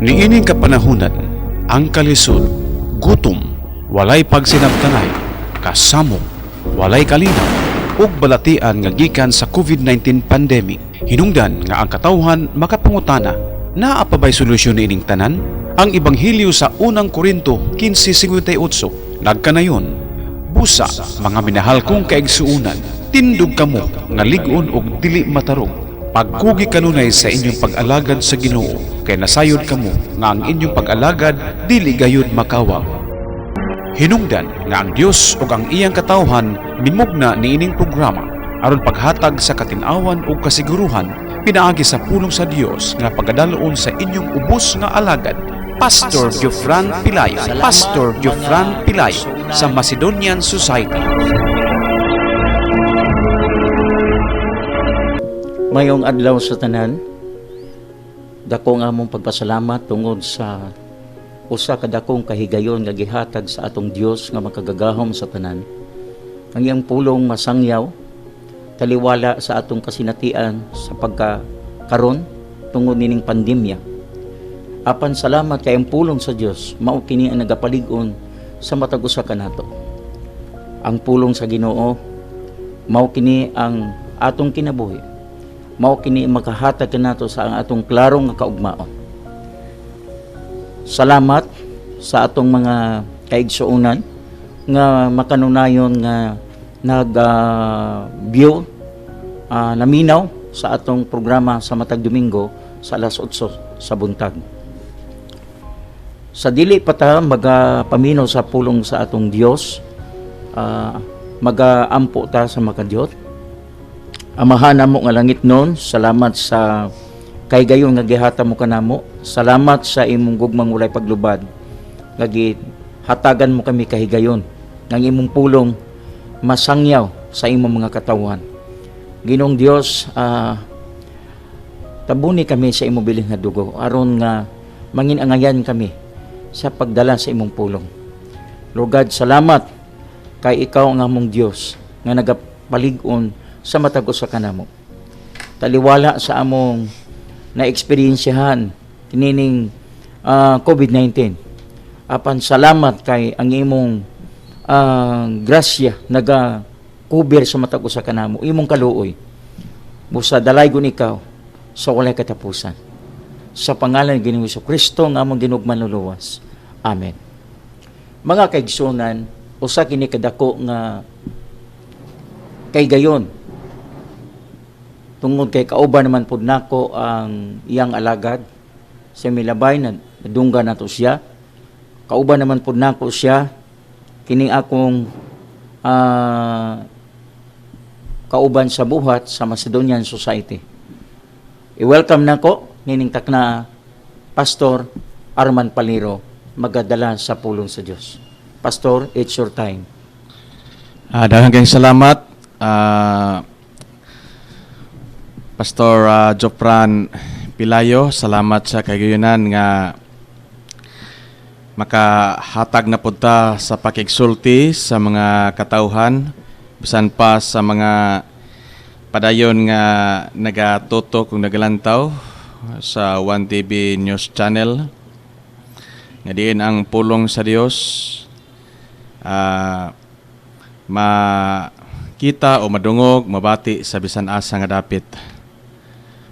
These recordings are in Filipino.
Niining kapanahunan, ang kalisod, gutom, walay pagsinabtanay, kasamo, walay kalinaw, ug balatian nga gikan sa COVID-19 pandemic. Hinungdan nga ang katawhan makapangutana, naa pa ba'y solusyon niining tanan? Ang Ebanghelyo sa unang Korinto 15:58 nagkanayon, busa mga minahal kong kaigsuunan, tindog kamo nga ligon og dili matarong. Pagkugi kanunay sa inyong pag-alagad sa Ginoo, kay nasayod kamo nga ang inyong pag-alagad dili gayud makawang. Hinungdan nga ang Dios ug ang iyang katawhan mimugna niining programa aron paghatag sa katinawan ug kasiguruhan pinaagi sa pulong sa Dios nga pagadaloon sa inyong ubos nga alagad. Pastor Jofran Pilayo, Pastor Jofran Pilayo sa Macedonian Society. Mayong adlaw sa tanan, dako nga among pagpasalamat tungod sa usa ka dakong kahigayon nga gihatag sa atong Dios nga makagagahom sa tanan. Ang iyang pulong masangyaw, taliwala sa atong kasinatian sa pagkakaron tungod nining pandemya. Apan salamat kay ang pulong sa Dios mao kini ang nagapalig-on sa matag usa kanato. Ang pulong sa Ginoo mao kini ang atong kinabuhi. Mao kini makahatag kanato sa ang atong klarong nga kaugmaon. Salamat sa atong mga kaigsuonan nga makanunayon nga nag-view naminaw sa atong programa sa matag Domingo sa alas 8 sa buntag. Sa dili pa ta magapaminaw sa pulong sa atong Dios, magaampo ta sa makadiyot. Amahan namo nga langit nun, salamat sa kaygayon nga gihata mo kanamo. Salamat sa imong gugmang walay paglubad. Nga gihatagan mo kami kahigayon. Ng imong pulong masangyaw sa imong mga katawan. Ginoong Dios, tabuni kami sa imong bilin nga dugo aron nga manginangayan kami sa pagdala sa imong pulong. Lord God, salamat kay ikaw ang among Dios nga nagapalig-on sa matag usa kanamo. Taliwala sa among na-eksperyensyahan kining COVID-19. Apan salamat kay ang imong grasya naga-cover sa matag usa kanamo, imong kaluoy. Busa dalaygon ikaw sa walay katapusan. Sa pangalan ni Ginoong Jesucristo nga among ginugman luluwas. Amen. Mga kaigsunan, usa kini kadako nga kaygayon tungod kay kauban naman pud nako ang iyang alagad sa milabay na dungga nato siya. Kauban naman pud nako siya kining akong kauban sa buhat sa Macedonian Society. I-welcome nako nining takna Pastor Arman Paliro magadala sa pulong sa Dios. Pastor, it's your time. Daghang salamat Pastor Jofran Pilayo, salamat sa kaygayonan nga makahatag na punta sa pakigsulti sa mga katawhan, bisan pa sa mga padayon nga nagatutok kung nagalantaw sa 1TV News Channel. Nga diin ang pulong sa Dios makita o madungog, mabati sa bisan asa nga dapit.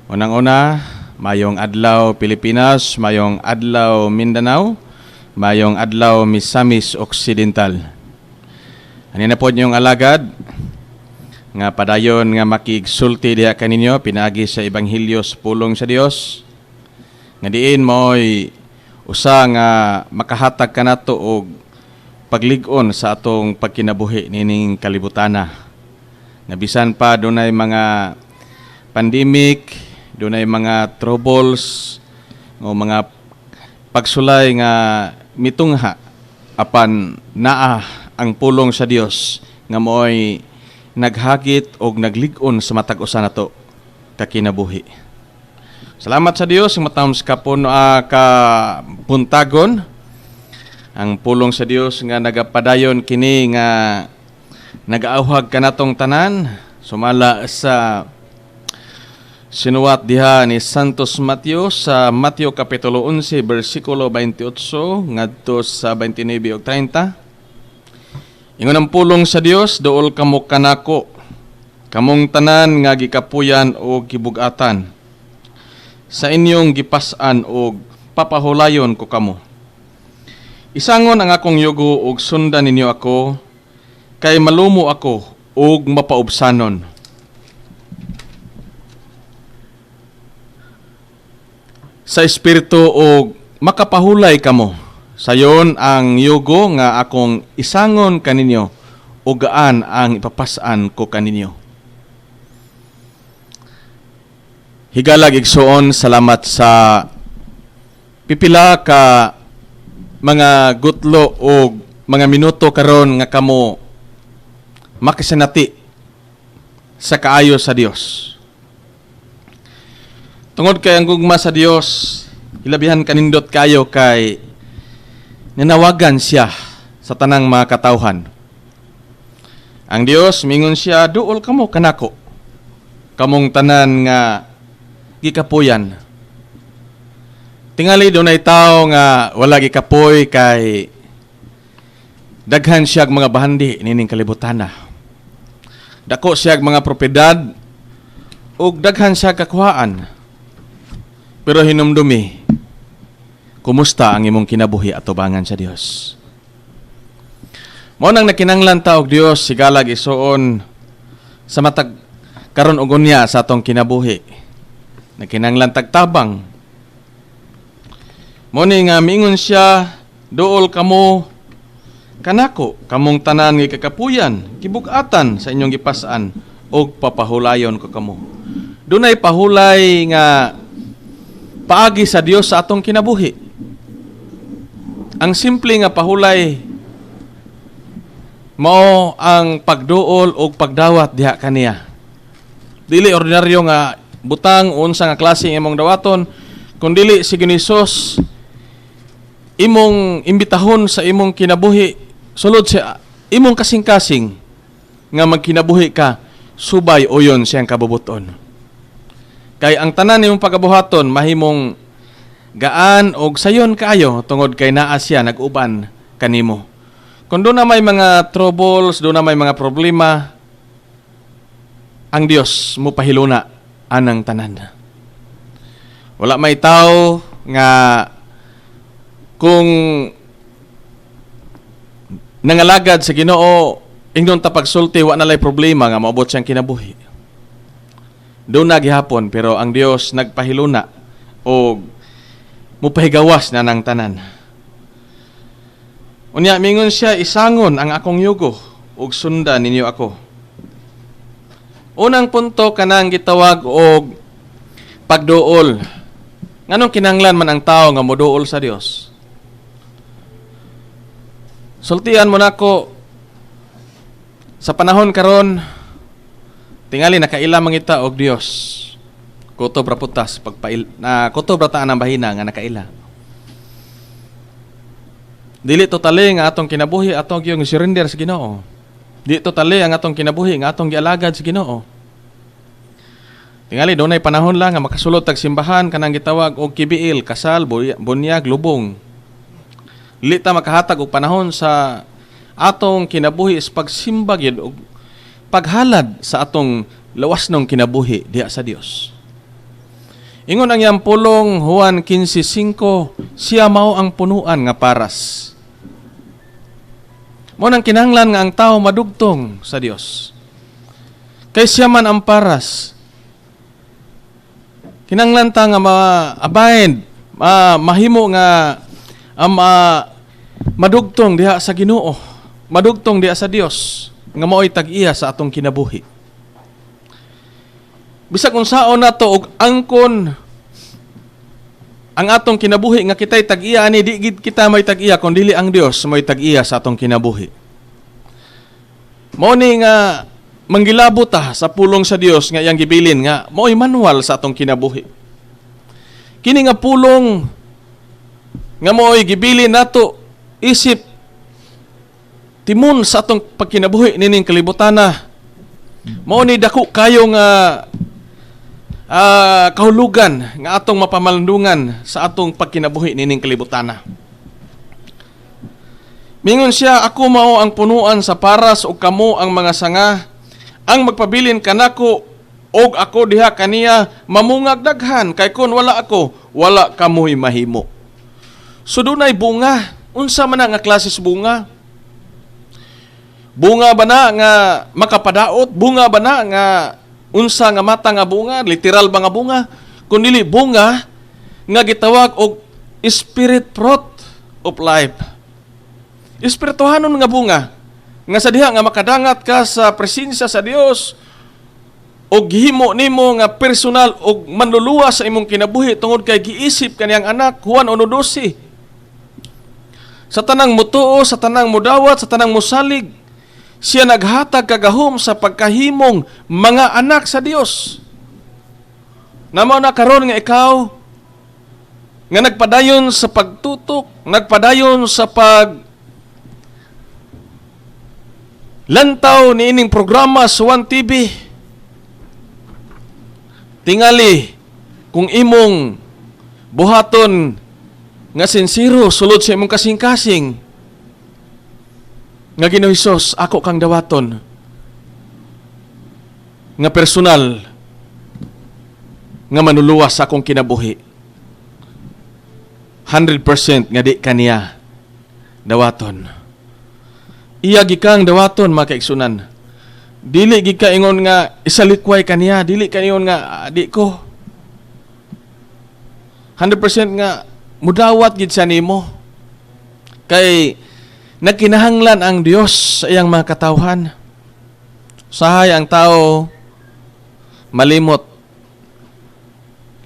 Unang-una, mayong adlaw Pilipinas, mayong adlaw Mindanao, mayong adlaw Misamis Occidental. Ani na po niyong alagad nga padayon nga makigsulti diha kaninyo pinaagi sa Ebanghelyo sa pulong sa Dios. Nga diin mo'y usa nga makahatag kanato og paglig-on sa atong pagkinabuhi nining kalibutana. Nga bisan pa dunay mga pandemic, dunay mga troubles o mga pagsulay nga mitungha apan naa ang pulong sa Dios nga mo'y naghagit og naglig-on sa matag usa nato kakinabuhi. Salamat sa Dios nga matawon sa kapuntagon ang pulong sa Dios nga nagapadayon kini nga nagaawhag kanatong tanan sumala Sinuwat diha ni Santos Mateo sa Mateo Kapitulo 11, versikulo 28, ngadto sa 29 ug 30. Ingon ang pulong sa Dios, dool kamo kanako, kamong tanan nga gikapuyan o gibugatan. Sa inyong gipas-an o papahulayon ko kamo. Isangon ang akong yugo ug sundan ninyo ako, kay malumo ako ug mapaubsanon. Sa espiritu o makapahulay kamo. Sayon ang yugo nga akong isangon kaninyo o gaan ang ipapasan ko kaninyo. Higalag igsuon, salamat sa pipila ka mga gutlo o mga minuto karon nga kamo makisanati sa kaayo sa Dios. Tungod kay ang gugma sa Dios, hilabihan kanindot kayo kay nanawagan siya sa tanang mga katawhan. Ang Dios mingon siya, duol kamo kanako, kamong tanan nga gikapuyan. Tingali dunay tao nga wala gikapoy kay daghan siya mga bahandi nining kalibutana. Dako siya mga propiedad ug daghan siya kakuhaan. Pero hinumdumi, kumusta ang imong kinabuhi at tubangan sa Dios? Mo nang nakinanglan ta og Dios, sigalag isuon sa matag karon og unya sa atong kinabuhi. Nakinanglan tagtabang. Mo ni nga mingon siya, duol kamo kanako, kamong tanan nga kakapuyan, kibugatan sa inyong gipas-an og papahulayon ko kamo. Dunay pahulay nga paagi sa Dios sa atong kinabuhi. Ang simple nga pahulay mao ang pagduol o pagdawat diha kaniya. Dili ordinaryo nga butang unsa nga klase imong dawaton, kundi si Hesus imong imbitahon sa imong kinabuhi sulod sa imong kasing-kasing nga magkinabuhi ka subay uyon siyang kabubuton. Kay ang tanan nimong pagabuhaton mahimong gaan og sayon kaayo tungod kay naa siya nag-uban kanimo. Kung doon na may mga troubles, doon na may mga problema, ang Dios mo pahiluna anang tanan. Wala may tao nga kung nangalagad sa Ginoo ingnon ta pagsulti wa na lay problema nga maabot siyang kinabuhi. Doon na gihapon, pero ang Dios nagpahiluna o mupahigawas na ng tanan. Unya, mingon siya, isangon ang akong yugo ug sundan ninyo ako. Unang punto kanang gitawag og pagduol. Nganong kinahanglan man ang tao nga moduol sa Dios? Sultian mo nako sa panahon karon, tingali nakaila mangita og Dios. Kutob ra putas kutob ra ta ang bahina nga nakaila. Dili totally nga atong kinabuhi atong gyung surrender sa Ginoo. Dili totally ang atong kinabuhi nga atong gialagad sa Ginoo. Tingali dunay panahon lang nga makasulod tag simbahan kanang gitawag og kibiil, kasal, bunyag, lubong. Dili ta makahatag og panahon sa atong kinabuhi is pagsimba gyud og paghalad sa atong lawasnong kinabuhi diha sa Dios. Ingon ang iyang pulong Juan 15:5, siya mao ang punuan nga paras. Mo nang kinahanglan nga ang tao madugtong sa Dios. Kay siya man ang paras. Kinahanglan ta nga ma-abide, mahimo nga madugtong diha sa Ginoo, madugtong diha sa Dios. Nga mao'y tag-iya sa atong kinabuhi. Bisag unsaon nato og angkon ang atong kinabuhi nga kitay tag-iya ani di gid kita may tag-iya kun dili ang Dios may tag-iya sa atong kinabuhi. Mao ni nga manggilabot ta sa pulong sa Dios nga iyang gibilin nga mao'y manual sa atong kinabuhi. Kini nga pulong nga mao'y gibilin nato isip timun sa atong pagkinabuhi nining kalibutana. Mao ni dako kayo nga kahulugan nga atong mapamalandungan sa atong pagkinabuhi nining kalibutana. Mingon siya, ako mao ang punuan sa paras ug kamo ang mga sanga, ang magpabilin kanako og ako diha kaniya mamungag daghan, kay kun wala ako, wala kamoy mahimo. So dunay bunga. Unsa man nga klases bunga? Bunga ba na nga makapadaot? Bunga ba na nga unsa nga mata nga bunga? Literal ba nga bunga? Kundi bunga nga gitawag og spirit fruit of life. Espirituhanon nga bunga nga sa diha nga makadangat ka sa presensya sa Dios og himo nimo nga personal og manluluwa sa imong kinabuhi tungod kay giisip kaniyang anak Juan 1:12. Sa tanang mutuo, sa tanang mudawat, sa tanang musalig, siya naghatag kagahom sa pagkahimong mga anak sa Dios. Namo na karon nga ikaw nga nagpadayon sa pagtutok, nagpadayon sa lantaw ni ining programa sa One TV. Tingali kung imong buhaton nga sincero sulod sa imong kasing-kasing nga Ginoo Hesus, ako kang dawaton nga personal nga manuluwas sa akong kinabuhi. 100% nga di kaniya dawaton. Iya gikang dawaton mga kaigsunan. Dili gid ka ingon nga isalikway kaniya, dili ka ingon nga di ko. 100% nga mudawat gid siya nimo. Kay nagkinahanglan ang Dios sa iyang mga katawhan. Sahay ang tao malimot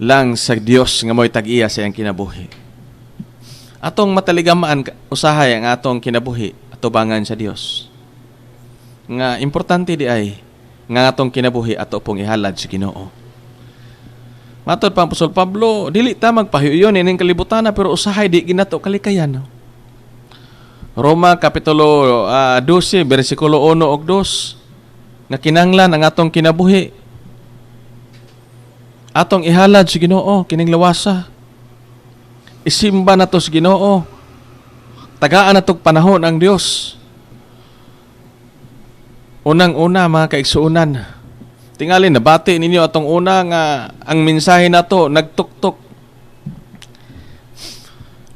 lang sa Dios nga mo'y tag-iya sa iyang kinabuhi. Atong mataligamaan usahay ang atong kinabuhi atubangan sa Dios. Nga importante di ay nga atong kinabuhi ato pong ihalad sa Ginoo. Matod pa ang Apostol Pablo, dili ta magpahiuyon ining kalibutan pero usahay di ginato kalikayan. Roma kapitulo 12 bersikulo 1 ug 2 nga kinahanglan ang atong kinabuhi atong ihalad sa Ginoo kining lawasa. Isimba nato sa Ginoo. Tagaan natong panahon ang Dios. Unang-una mga kaigsuunan, tingali nabati ninyo atong una nga ang mensahe nato nagtuktok.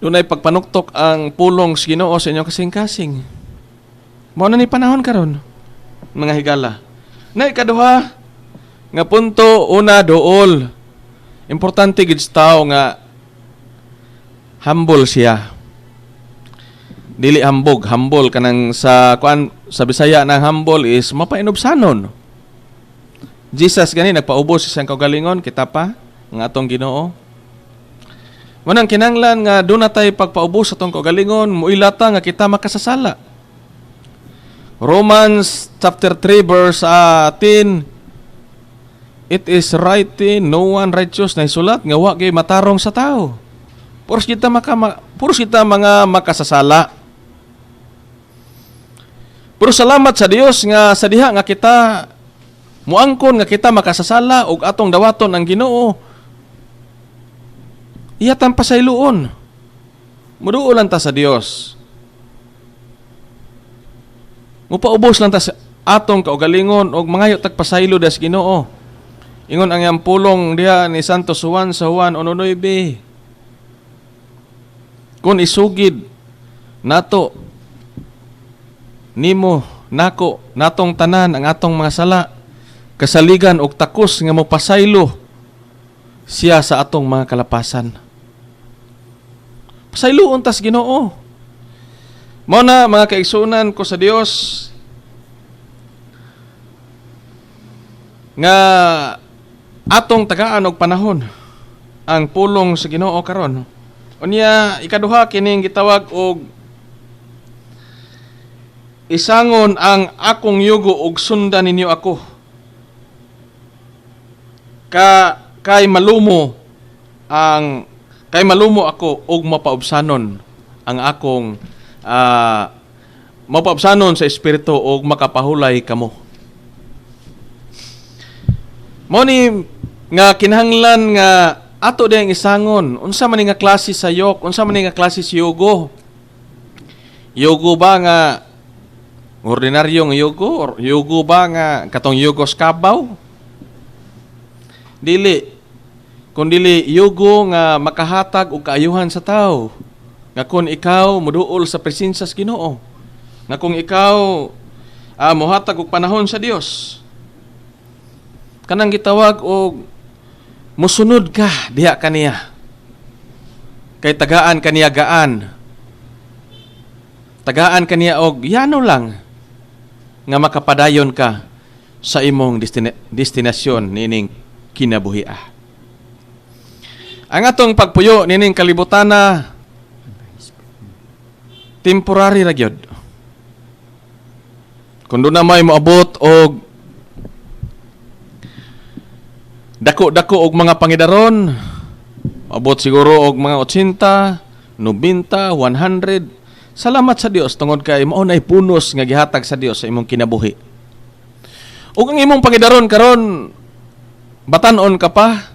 Dunay pagpanuktok ang pulong sa Ginoo sa inyong kasing-kasing. Mao na ni panahon karon mga higala. Na ikaduha nga punto, una dool. Importante gid sa tao nga humble siya. Dili hambog, humble kanang sa sa Bisaya na humble is mapainobsanon. Jesus gani nagpaubos sa siyang kaugalingon kita pa nga atong Ginoo. Manang kinanglan nga doon na tayo pagpaubos sa atong kaugalingon, muilata nga kita makasasala. Romans chapter 3 verse 10, it is written, no one righteous na isulat nga wa gyud matarong sa tao. Puros kita mga makasasala. Pero salamat sa Dios nga sa diha nga kita muangkon nga kita makasasala og atong dawaton ang Ginoo. Iya tan pasayloon. Muduol lang ta sa Dios. Mupaubos lang ta sa atong kaugalingon og mangayo tag pasaylo das Ginoo. Ingon ang iyang pulong diha ni Santo Juan sa Juan 1:9. Kung isugid nato nimo nako natong tanan ang atong mga sala, kasaligan og takos nga mopasaylo siya sa atong mga kalapasan. Pasayloon tas Ginoo. Mao na mga kaigsunan ko sa Dios nga atong tagaan og panahon ang pulong sa Ginoo karon. Unya ikaduha kining gitawag og isangon ang akong yugo ug sundan ninyo ako. Kay malumo ako ug mapaubsanon ang akong mapaubsanon sa espiritu ug makapahulay kamo. Mo ni nga kinahanglan nga ato dayang isangon unsa man nga klase sa yok, unsa man nga klase sa yugo. Yugo ba nga ordinaryong yugo or yugo ba nga katong yugos kabaw? Dili. Kundili yugo nga makahatag og kaayuhan sa tao. Nga kung ikaw muduol sa presensya sa Ginoo. Nga kung ikaw mohatag og panahon sa Dios. Kanang gitawag og musunod ka diha kaniya. Kay tagaan kaniya gaan. Tagaan kaniya og yano lang nga makapadayon ka sa imong destinasyon nining kinabuhi. Ang atong pagpuyo nining kalibutana temporary ra gyud. Kun doon na may moabot og dako-dako og mga pangidaron, moabot siguro og mga 80, 90, 100. Salamat sa Dios tungod kay mao nay punos nga gihatag sa Dios sa imong kinabuhi. Ug ang imong pangidaron karon batan-on ka pa.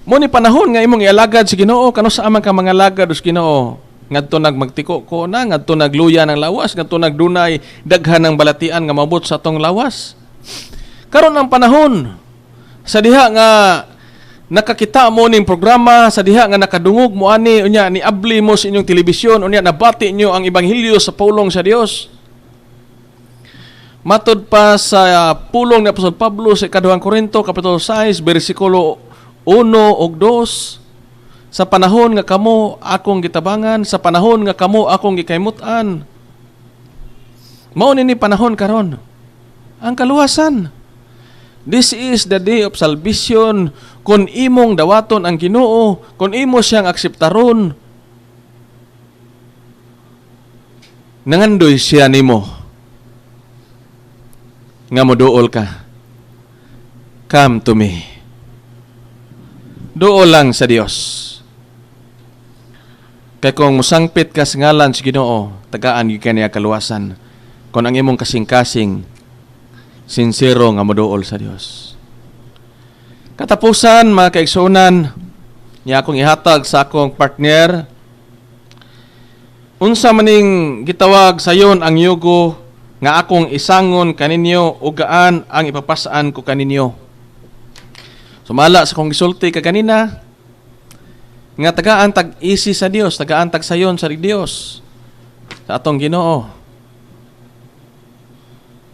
Mo ni panahon nga imong ialagad sa Ginoo, kano sa amang ka mga lagad sa Ginoo. Ngadto nagmagtiko ko na, ngadto nagluya ng lawas, ngadto nagdunay daghan ng balatian nga maabot sa atong lawas. Karon ang panahon sa diha nga nakakita mo ning programa, sa diha nga nakadungog mo ani unya ni abli mo sa inyong telebisyon, unya nabati nyo ang ebanghelyo sa pulong sa Dios. Matod pa sa pulong ni Apostol Pablo sa ikaduhang Korinto kapitulo 6 bersikulo 1 ug 2, sa panahon nga kamo akong gitabangan, sa panahon nga kamo akong gikaymutan. Mao ni panahon karon. Ang kaluwasan. This is the day of salvation. Kung imong dawaton ang Ginoo, kung imo siyang akseptaron, nangandoy siya nimo nga moduol ka. Come to me. Duol lang sa Dios. Kay kung musangpit ka sa ngalan sa Ginoo, tagaan gyud kaniya kaluwasan. Kung ang imong kasing-kasing sincero nga moduol sa Dios. Katapusan, mga kaigsunan, niya akong ihatag sa akong partner. Unsa maning gitawag sayon ang yugo nga akong isangon kaninyo ug gaan ang ipapasaan ko kaninyo. Sumala sa kong gisulti ka kanina, nga tagaan tag-isi sa Dios, tagaan tag sayon sa Dios, sa atong Ginoo.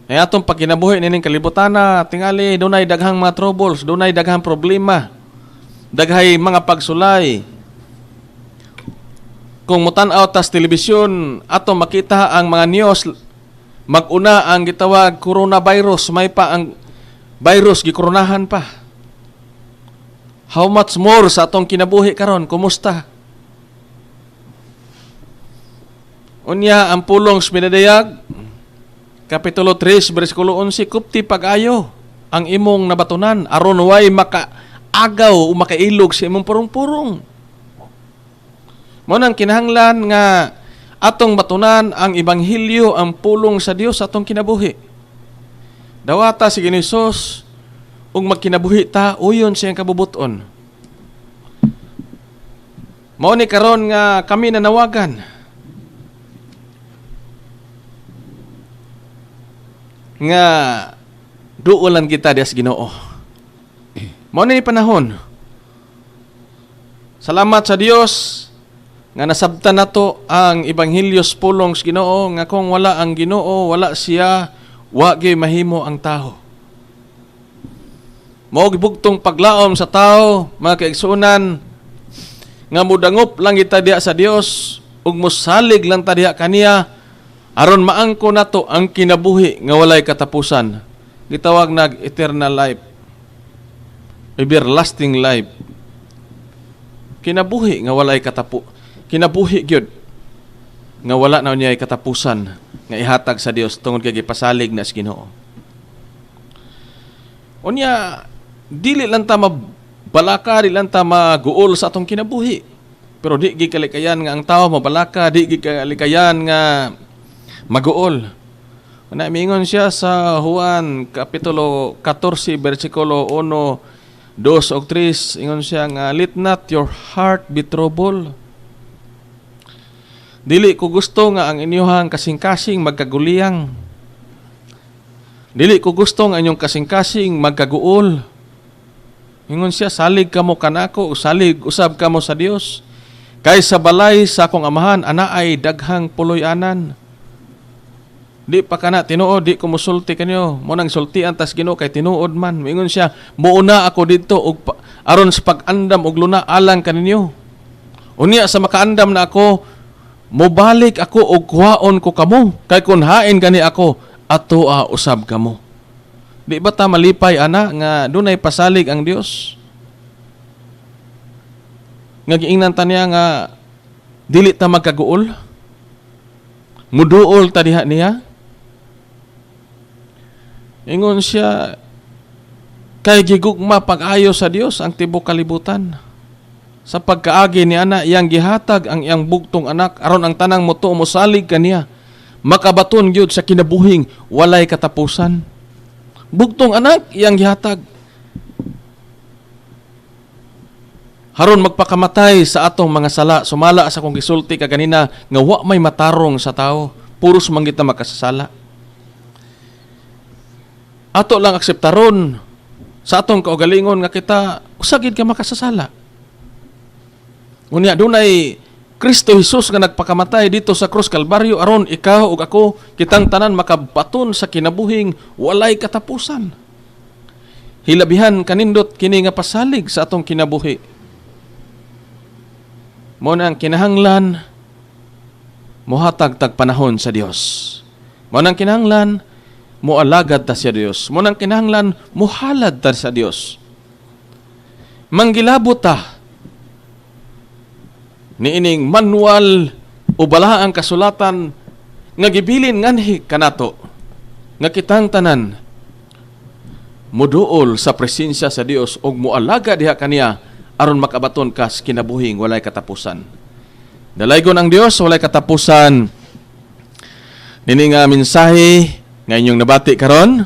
Ay atong pagkinabuhi nining kalibutana, tingali dunay daghang mga troubles, dunay daghang problema, daghay mga pagsulay. Kung mutan-aw tas telebisyon, ato makita ang mga news, mag-una ang gitawag coronavirus, may pa ang virus gikoronahan pa. How much more sa atong kinabuhi karon? Kumusta? Unya ang pulong spinadayag, Kapitulo 3, bersikulo 11, kupti pag-ayo ang imong nabatunan, aron way makaagaw o makailog sa imong purong-purong. Mo nang kinahanglan nga atong batunan ang ebanghelyo, ang pulong sa Dios sa atong kinabuhi. Dawata si Ginoong Hesus ug magkinabuhi ta uyon siyang kabubuton. Mao ni karon nga kami nanawagan nga duulan kita dias Ginoo. Mao ni panahon. Salamat sa Dios nga nasabtan nato ang ebanghelyo sa pulong sa Ginoo, nga kung wala ang Ginoo, wala siya, wa gyud mahimo ang tao. Mao gibugtong paglaom sa tao, mga kaigsunan, nga mudangop lang kita diha sa Dios ug mosalig lang ta diha kaniya aron maangko nato ang kinabuhi nga walay katapusan. Gitawag nag eternal life, everlasting life. Kinabuhi nga walay kinabuhi gyud nga wala na niya katapusan nga ihatag sa Dios tungod kay gipasalig na sa Ginoo. Unya dili lang ta mabalaka, dili lang ta maguol sa atong kinabuhi. Pero di gi kalikayan nga ang tao mabalaka, di gi kalikayan nga maguol. Mingon siya sa Juan Kapitulo 14, versikulo 1, 2 o 3. Ingon siya nga, let not your heart be troubled. Dili ko gusto nga ang inyong kasing-kasing magkaguliyang. Dili ko gusto nga inyong kasing-kasing magkaguol. Ingon siya, salig kamo kanako, salig usab kamo sa Dios. Kay sa balay sa akong amahan, ana ay daghang puloy-anan. Di pa kana tinuod, di ko musulti kanyo. Mo nang sultian tas Ginoo kay tinuod man. Mingon siya, muuna ako didto og aron sa pag-andam og luna alang kaninyo. Unya sa makaandam na ako, mobalik ako og kuhaon ko kamo. Kay kun hain gani ako, ato usab kamo. Di ba ta malipay ana nga dunay pasalig ang Dios? Nga giingnan ta niya nga dili ta magkaguol. Muduol ta diha niya. Ingon siya, kay gigugma pag-ayo sa Dios ang tibok kalibutan. Sa pagkaagi ni ana, iyang gihatag ang iyang bugtong anak, aron ang tanang moto mosalig kaniya. Makabaton gyud sa kinabuhing walay katapusan. Bugtong anak, iyang gihatag. Haron magpakamatay sa atong mga sala, sumala sa kong gisulti kaganina, nga wa may matarong sa tao, puros man kita makasasala. Ato lang akseptaron sa atong kaugalingon nga kita usagid ka makasasala. Unya dunay Kristo Jesus nga nagpakamatay dito sa krus Kalbaryo aron ikaw ug ako kitang tanan makabaton sa kinabuhing walay katapusan. Hilabihan kanindot kini nga pasalig sa atong kinabuhi. Mo nang kinahanglan mohatag tag panahon sa Dios. Mo nang kinahanglan moalagad ta sa Dios. Mo nang kinahanglan mohalad ta sa Dios. Manggilabot ta niining manual o balaang kasulatan nga gibilin nganhi kanato nga kitang tanan muduol sa presensya sa Dios ug moalaga diha kaniya aron makabaton ka sa kinabuhing walay katapusan. Dalaygon ang Dios walay katapusan. Nini nga mensahe nga inyong nabati karon.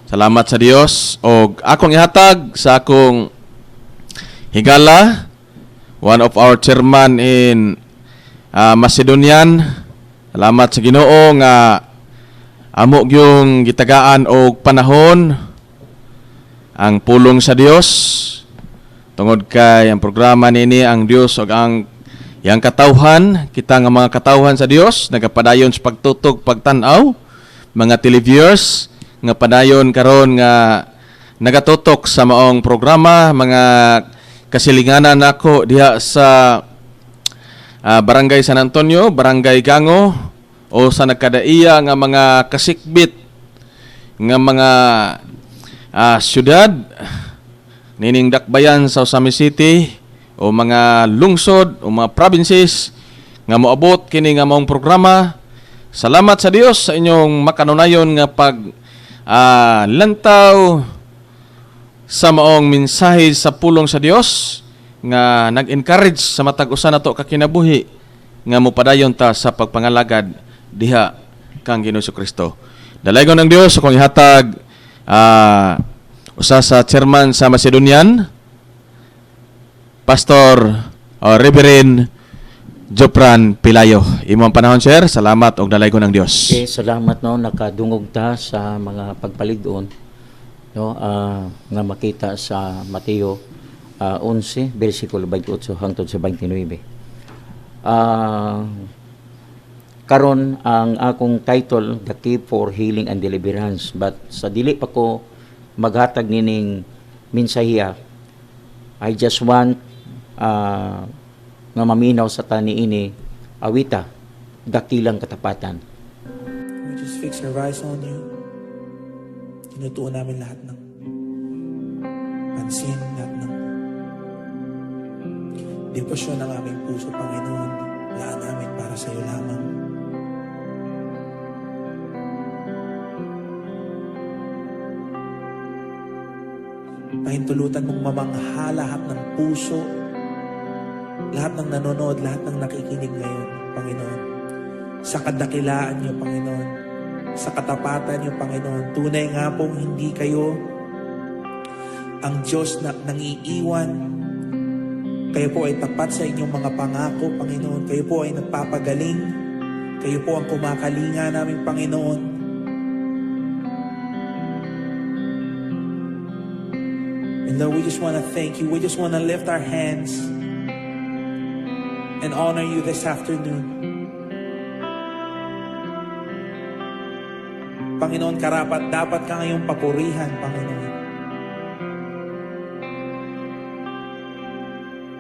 Salamat sa Dios og akong ihatag sa akong higala, one of our chairman in Macedonian. Salamat sa Ginoo nga amo gyung gitagaan og panahon ang pulong sa Dios. Tungod kay ang programa nini ang Dios og ang yang katawhan, kita nga mga katawhan sa Dios nagapadayon sa pagtutog, pagtan-aw, mga televiewers nga padayon karon nga nagatutok sa maong programa, mga kasilinganan nako diha sa Barangay San Antonio, Barangay Gango o sa nagkadaiya nga mga kasikbit nga mga syudad nining dakbayan sa Osami City o mga lungsod o mga provinces nga moabot kini nga maong programa. Salamat sa Dios sa inyong makanunayon nga lantaw sa maong mensahe sa pulong sa Dios nga nag-encourage sa matag usa nato ka kinabuhi nga mopadayon ta sa pagpangalagad diha kang Ginoo Kristo. Dalaygon ng Dios akong ihatag usa sa chairman sa Macedonian, Pastor Reverend Jopran Pilayo. Imong panahon, sir. Salamat og dalay ko ng Dios. Okay, salamat no nakadungog ta sa mga pagpalig-on no nga makita sa Mateo 11 bersikulo 28 hangtod sa 29. Karon ang akong title The Key for Healing and Deliverance, but sa dili pa ko maghatag nining mensahiya, I just want nga maminaw sa tani ini awita dakilang katapatan. We just fix our eyes on you. Tinutuon namin lahat ng pansin, lahat ng debosyon ng aming puso, Panginoon. Laan namin para sa iyo lamang. Pahintulutan mong mamangha lahat ng puso, lahat ng nanonood, lahat ng nakikinig ngayon, Panginoon. Sa kadakilaan niyo, Panginoon. sa katapatan niyo, Panginoon. Tunay nga pong hindi kayo ang Diyos na nangiiwan. Kayo po ay tapat sa inyong mga pangako, Panginoon. Kayo po ay nagpapagaling. Kayo po ang kumakalinga namin, Panginoon. And Lord, we just want to thank you. We just want to lift our hands and honor you this afternoon. Panginoon, karapat dapat ka ngayong papurihan, Panginoon.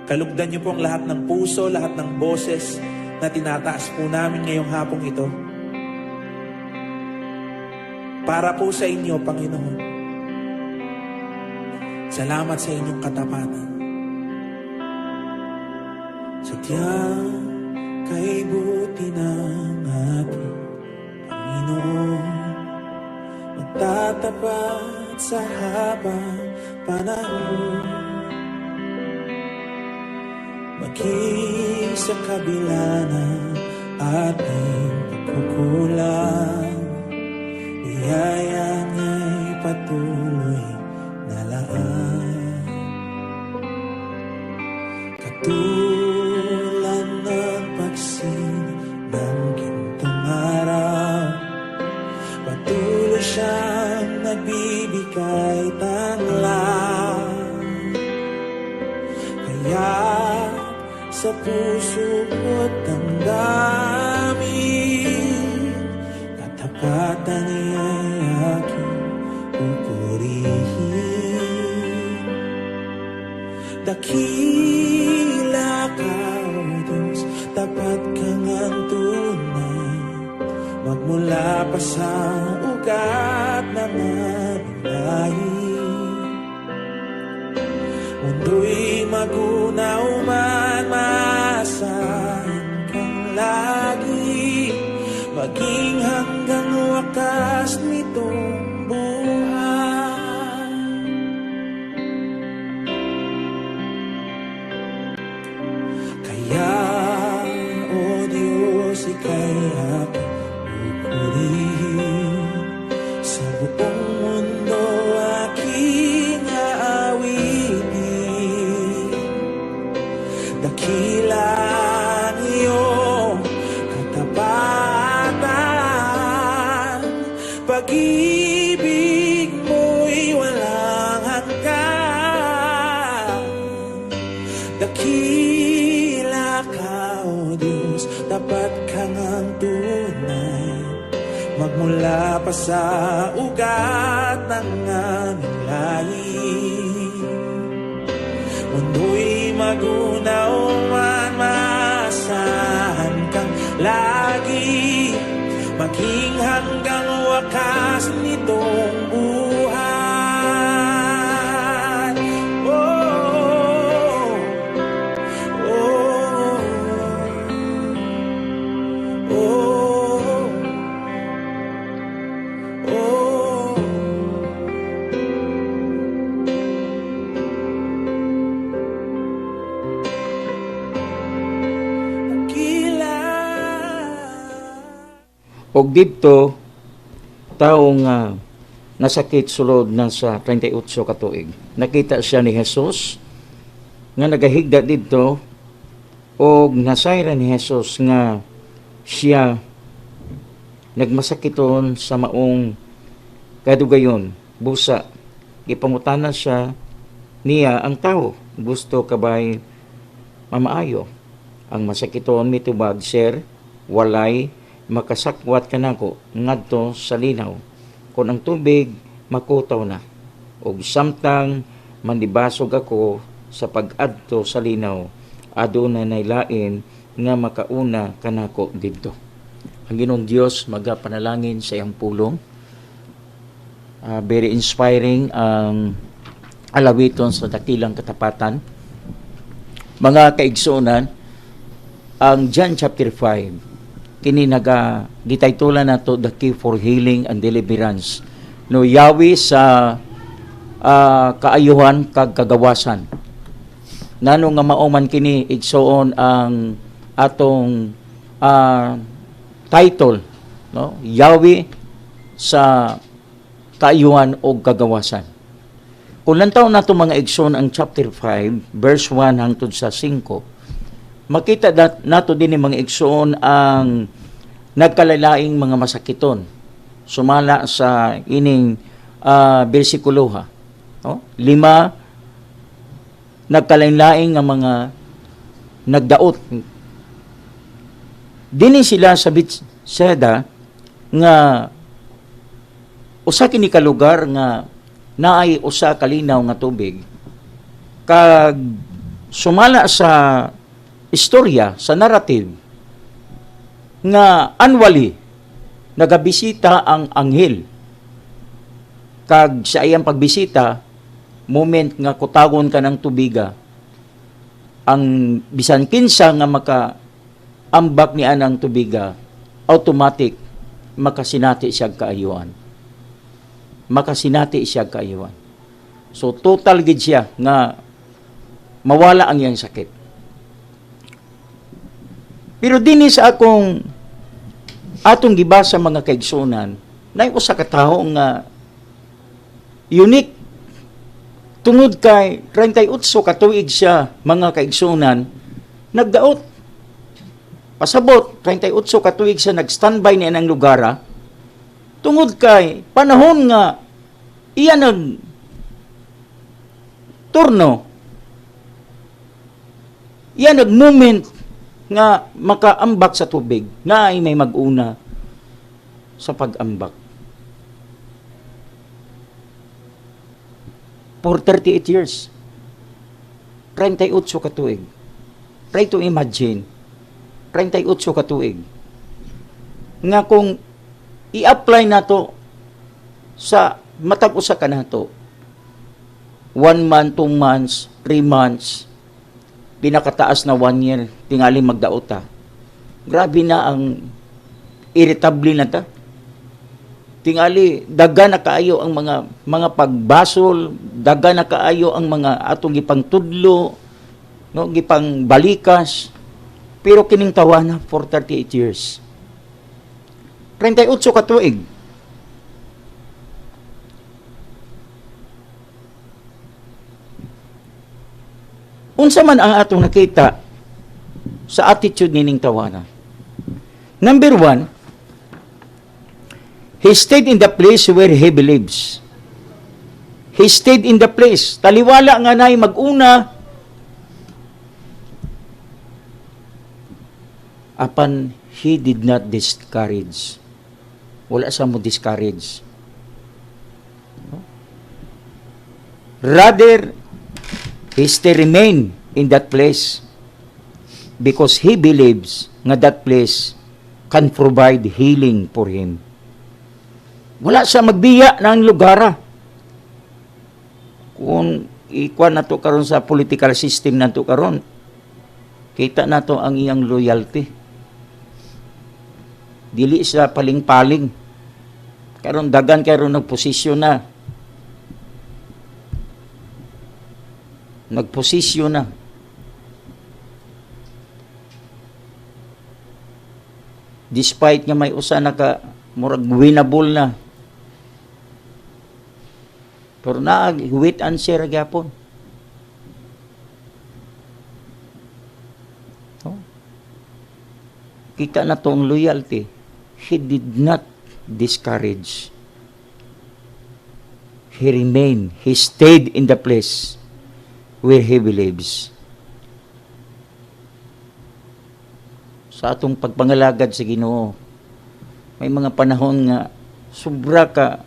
Kalugdan niyo po ang lahat ng puso, lahat ng boses na tinataas po namin ngayong hapong ito. Para po sa inyo, Panginoon. Salamat sa inyong katapatan. Sadyang kay buti ng ating Panginoon, magtatapat sa habang panahon, maging sa kabila ng ating pagkukulang, biyaya niya'y patuloy na laan. Katulad ng pagsinig ng gintong araw, patuloy siyang nagbibigay tanglaw. Kaya sa puso ko't damdamin, katapatan niya'y aking pupurihin. Dakila ka, O Diyos, tapat kang ang tunay, magmula pa sa ugat ng aming lahi. Mundo'y magunaw man, maasahan kang lagi, maging hanggang wakas nitong buhay. Kaya, O Diyos, ika'y aking pupurihin. Sa buong mundo aking aawitin. Dakila ang iyong katapatan, pag-ibig mo'y walang hanggan. Dakila ka, O Diyos, tapat kang ang tunay, magmula pa sa ugat ng aming lahi. Mundo'y magunaw man, maasahan kang lagi, maging hanggang wakas nitong buhay. Oh, oh, oh, oh. Og dito, taong nasakit sulod na sa 38 katuig. Nakita siya ni Jesus nga nagahigda dito og nasayra ni Jesus nga siya nagmasakiton sa maong kadugayon, busa. Ipangutana siya niya ang tao, gusto kabay mamaayo. Ang masakiton mitubag, sir, walay makasakwat kanako ngadto sa linaw, kung ang tubig makutaw na, ug samtang mandibasog ako sa pag-adto sa linaw, aduna naylain nga makauna kanako didto. Ang Ginoong Dios magapanalangin sa iyang pulong. Very inspiring ang alawiton sa dakilang katapatan. Mga kaigsunan, ang John chapter 5 kini naga gitaytulan nato the key for healing and deliverance, no yawi sa kaayuhan kag kagawasan. Nano nga mauman kini igsoon ang atong title, no, yawi sa kaayuhan o kagawasan. Kung lantaw nato mga igsoon ang chapter 5, verse 1 hangtod sa 5, makita nato din mga igsoon ang nagkalalaing mga masakiton. Sumala sa ining bersikulo ha. 5, nagkalain-laing nga mga nagdaot. Dini sila sa Bethsaida nga usa kini ka lugar nga naay usa kalinaw nga tubig. Kag sumala sa istorya, sa narrative nga annually nagabisita ang anghel. Kag sa iyang pagbisita, moment nga kutagon ka ng tubiga, ang bisan kinsa nga maka-ambak ni anang tubiga, automatic makasinati siya kaayuan. Makasinati siya kaayuan. So total gid siya nga mawala ang iyang sakit. Pero dinhi sa atong gibasa mga kaigsunan, nay usa ka tawo nga unique. Tungod kay 38 ka tuig siya, mga kaigsunan, nagdaot. Pasabot, 38 ka tuig siya nag-standby niya ng lugara. Tungod kay panahon nga iya turno, iya moment nga makaambak sa tubig, na ay may mag-una sa pag-ambak. For 38 years. 38 ka tuig. Try to imagine. 38 ka tuig. Nga kung i-apply nato sa matag usa ka nato, 1 month, 2 months, 3 months, pinakataas na 1 year, tingali magdaota. Grabe na ang irritable na ta. Tingali daga na kaayo ang mga pagbasol, daga na kaayo ang mga atong gipang tudlo, no, gipang balikas. Pero kining tawana for 38 years. 38 ka tuig. Unsa man ang atong nakita sa attitude nining tawana? Number 1, he stayed in the place where he believes. He stayed in the place. Taliwala nga na'y mag-una. Apan, he did not discourage. Wala sa mo discourage. Rather, he still remain in that place because he believes nga that place can provide healing for him. Wala sa magbiya ng lugara. Kung ikuan nato karon sa political system nato karon, kita nato ang iyang loyalty. Dili sa paling-paling. Karon dagan karon nagposisyon na. Nagposisyon na. Despite nga may usa naka murag winnable na. Pero wait and share gyapon. Kita na tong loyalty. He did not discourage. He remained. He stayed in the place where he believes. Sa atong pagpangalagad sa Ginoo, may mga panahon nga sobra ka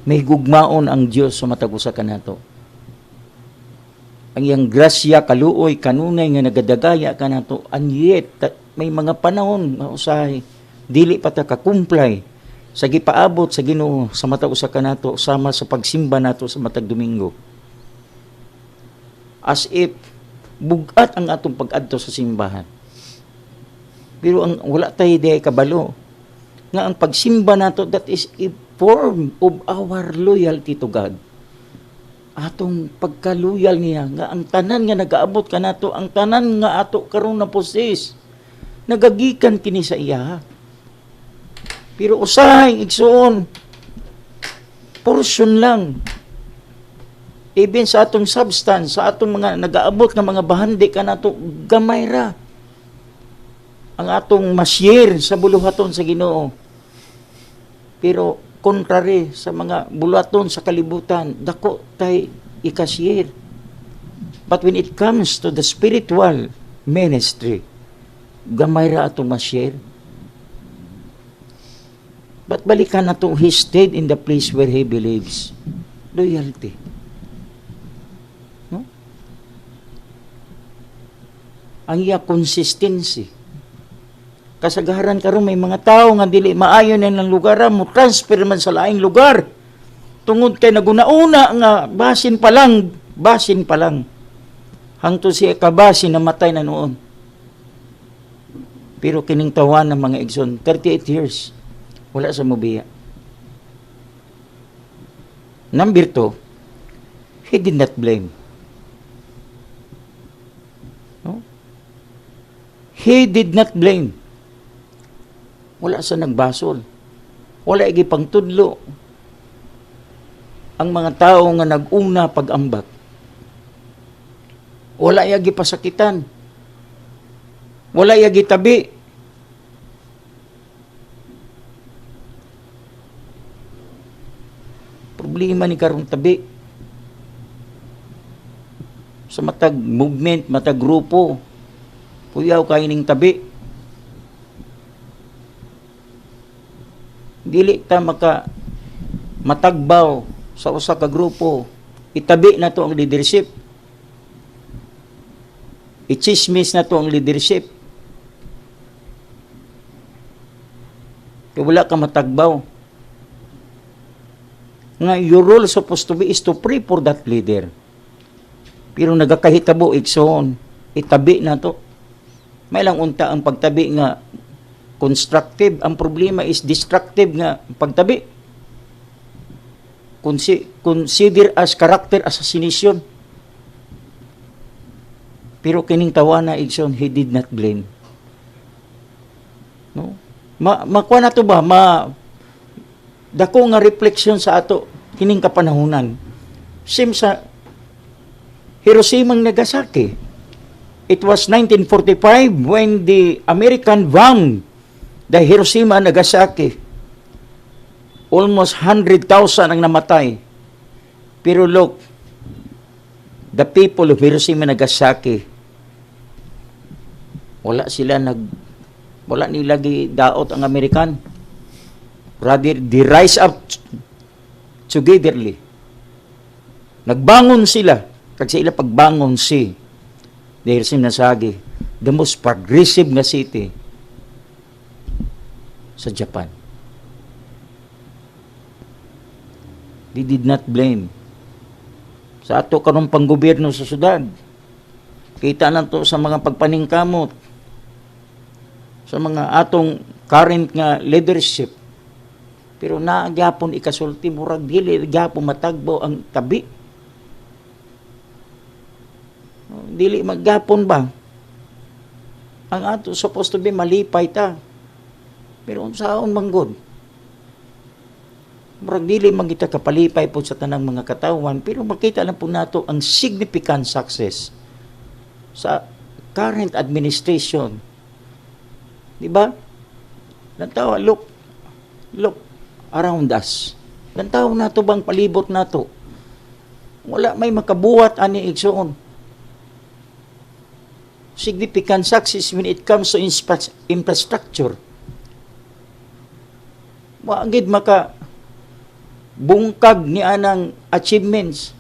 may gugmaon ang Dios sa matag usa kanato. Ang iyang grasya kaluoy kanunay nga nagadagaya kanato, and yet may mga panahon nga usahay dili pa ta ka-comply sa gipaabot sa Ginoo sa matag usa kanato sama sa pagsimba nato sa matag Domingo. As if bugat ang atong pag-adto sa simbahan. Pero ang wala tayo di kabalo nga ang pagsimba nato, that is a form of our loyalty to God. Atong pagka-loyal niya nga ang tanan nga nagaabot kanato, ang tanan nga ato karon na possess, nagagikan kini sa iya. Pero usahay, igsuon, portion lang. Even sa atong substance, sa atong mga nag-aabot ng mga bahandi ka na ito, gamay ra. Ang atong ma-share sa buluhaton sa Ginoo. Pero contrary sa mga buluhaton sa kalibutan, dako tay ikashare. But when it comes to the spiritual ministry, gamay ra atong ma-share. But balikan na to, he stayed in the place where he believes. Loyalty. No? Ang iya consistency. Kasagaran karon may mga tao nga dili maayo na ng lugar mo transfer man sa laing lugar. Tungod kay naguna-una nga basin pa lang. Hangtod siya kabasin namatay na noon. Pero kining tawan ng mga igsoon, 38 years. Wala sa mobiya. Number 2, he did not blame. No? He did not blame. Wala sa nagbasol. Wala igi pangtudlo. Ang mga tao nga nag-una pag-ambak. Wala igi pasakitan. Wala igi tabi. Problema ni karong tabi. Sa matag movement, matag grupo, puyaw kayo ning tabi. Dili ta matagbaw sa usa ka grupo. Itabi na to ang leadership. I-chismis na to ang leadership. Kaya wala ka matagbaw. Nga your role supposed to be is to pray for that leader. Pero nagakahitabo igsoon, itabi na to. May lang unta ang pagtabi nga constructive, ang problema is destructive nga pagtabi. Consider as character assassination. Pero kining tawana igsoon, he did not blame. No? Makuha na to ba? Dako nga reflection sa ato kining kapanahunan. Sim sa Hiroshima and Nagasaki. It was 1945 when the American bombed the Hiroshima and Nagasaki. Almost 100,000 ang namatay. Pero look, the people of Hiroshima and Nagasaki, wala nila daot ang American. Rather, they rise up togetherly. Nagbangon sila. Kag sa ila pagbangon dahil sinasagi, the most progressive nga city sa Japan. They did not blame. Sa ato karong panggobyerno sa syudad, kita na to sa mga pagpaningkamot, sa mga atong current nga leadership. Pero naagyapon ikasulti, murag dili gyapon matagbo ang tabi. Dili maggapon ba? Ang ato supposed to be malipay ta. Pero unsaon manggod? Murag dili man kita kapalipay po sa tanang mga katawan, pero makita lang po nato ang significant success sa current administration. Di ba? Lantaw, look around us. Lantaw nato bang palibot nato? Wala may makabuhat ani igsoon. Significant success when it comes to infrastructure. Maagid maka bungkag ni anang achievements.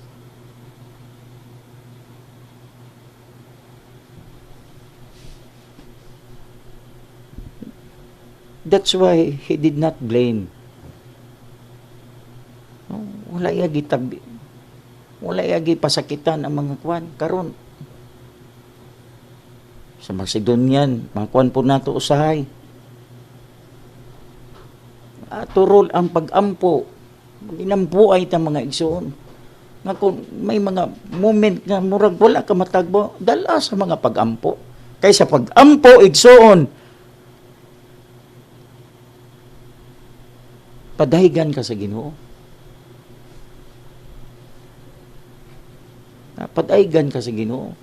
That's why he did not blame. Wala yagi tabi. Wala yagi pasakitan ang mga kwan. Karon sa Macedonian, mga kwan po nato usahay. Aturol ang pag-ampo. Ginampo ay ta mga igsoon. Nga kung may mga moment nga murag wala ka matagbo, dala sa mga pag-ampo. Kaysa pag-ampo igsoon, Padaygan ka sa Ginoo. Padaygan ka sa Ginoo.